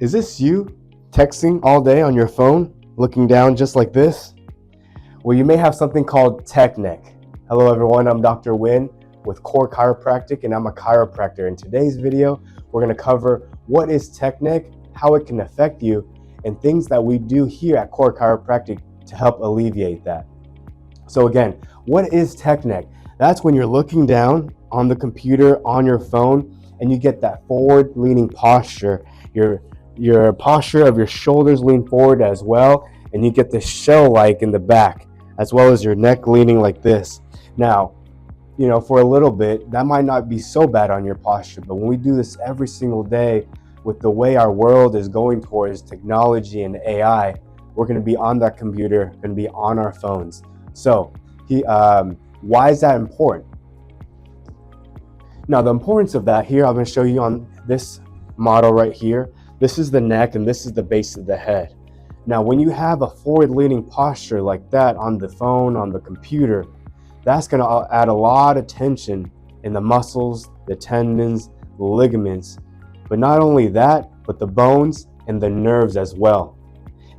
Is this you texting all day on your phone, looking down just like this? Well, you may have something called tech neck. Hello everyone, I'm Dr. Win with Core Chiropractic and I'm a chiropractor. In today's video, we're going to cover what is tech neck, how it can affect you, and things that we do here at Core Chiropractic to help alleviate that. So again, what is tech neck? That's when you're looking down on the computer, on your phone, and you get that forward leaning posture. Your posture of your shoulders lean forward as well, and you get the shell-like in the back, as well as your neck leaning like this. Now, for a little bit, that might not be so bad on your posture, but when we do this every single day with the way our world is going towards technology and AI, we're going to be on that computer, going to be on our phones. So, why is that important? Now, the importance of that here, I'm going to show you on this model right here. This is the neck and this is the base of the head. Now, when you have a forward-leaning posture like that on the phone, on the computer, that's going to add a lot of tension in the muscles, the tendons, the ligaments. But not only that, but the bones and the nerves as well.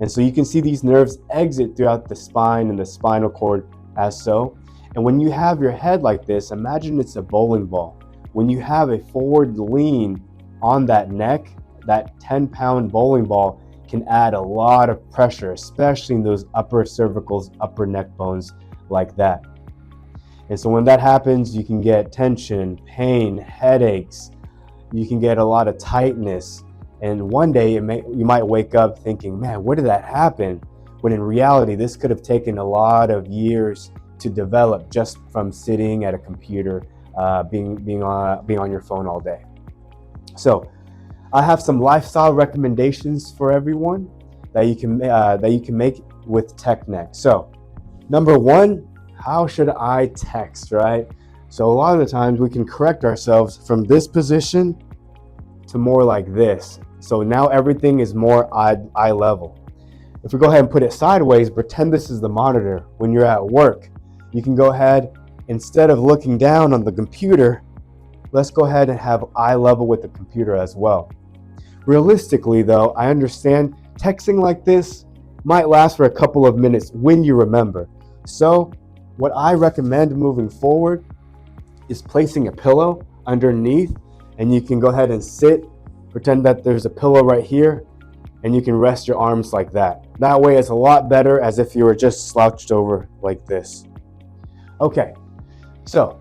And so you can see these nerves exit throughout the spine and the spinal cord as so. And when you have your head like this, imagine it's a bowling ball. When you have a forward lean on that neck, that 10-pound bowling ball can add a lot of pressure, especially in those upper cervicals, upper neck bones like that. And so when that happens, you can get tension, pain, headaches. You can get a lot of tightness. And one day you might wake up thinking, man, where did that happen? When in reality, this could have taken a lot of years to develop just from sitting at a computer, being on your phone all day. So I have some lifestyle recommendations for everyone that you can make with tech neck. So number one, how should I text, right? So a lot of the times we can correct ourselves from this position to more like this. So now everything is more eye level. If we go ahead and put it sideways, pretend this is the monitor. When you're at work, you can go ahead, instead of looking down on the computer, let's go ahead and have eye level with the computer as well. Realistically though, I understand texting like this might last for a couple of minutes when you remember. So what I recommend moving forward is placing a pillow underneath, and you can go ahead and sit, pretend that there's a pillow right here, and you can rest your arms like that. That way it's a lot better as if you were just slouched over like this. Okay, so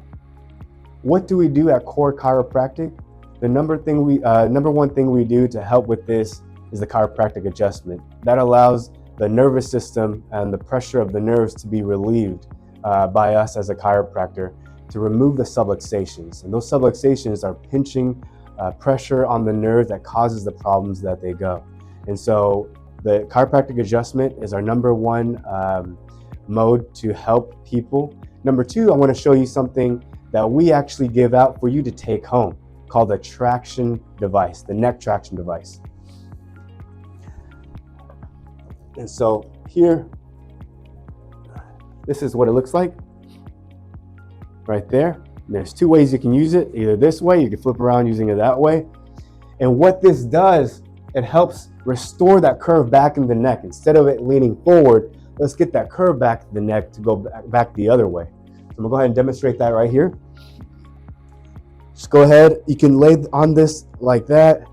what do we do at Core Chiropractic? The number one thing we do to help with this is the chiropractic adjustment. That allows the nervous system and the pressure of the nerves to be relieved by us as a chiropractor to remove the subluxations. And those subluxations are pinching pressure on the nerve that causes the problems that they go. And so the chiropractic adjustment is our number one mode to help people. Number two, I want to show you something that we actually give out for you to take home, called the traction device, the neck traction device. And so here, this is what it looks like right there. And there's two ways you can use it, either this way, you can flip around using it that way. And what this does, it helps restore that curve back in the neck. Instead of it leaning forward, let's get that curve back to the neck to go back the other way. So I'm gonna go ahead and demonstrate that right here. Just go ahead, you can lay on this like that.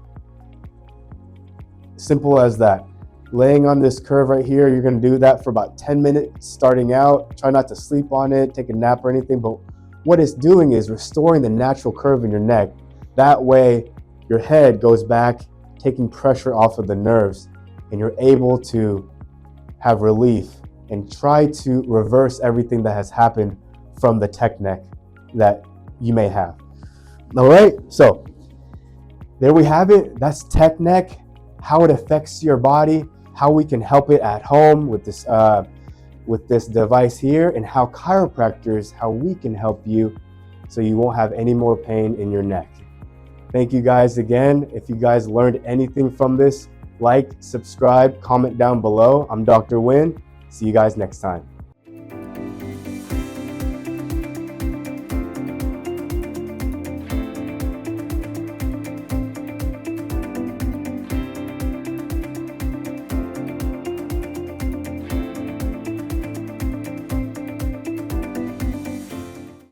Simple as that. Laying on this curve right here, you're gonna do that for about 10 minutes starting out. Try not to sleep on it, take a nap or anything, but what it's doing is restoring the natural curve in your neck. That way, your head goes back, taking pressure off of the nerves, and you're able to have relief and try to reverse everything that has happened from the tech neck that you may have. All right, so there we have it. That's tech neck, how it affects your body, how we can help it at home with this device here, and how chiropractors, how we can help you so you won't have any more pain in your neck. Thank you guys again. If you guys learned anything from this, like, subscribe, comment down below. I'm Dr. Win. See you guys next time.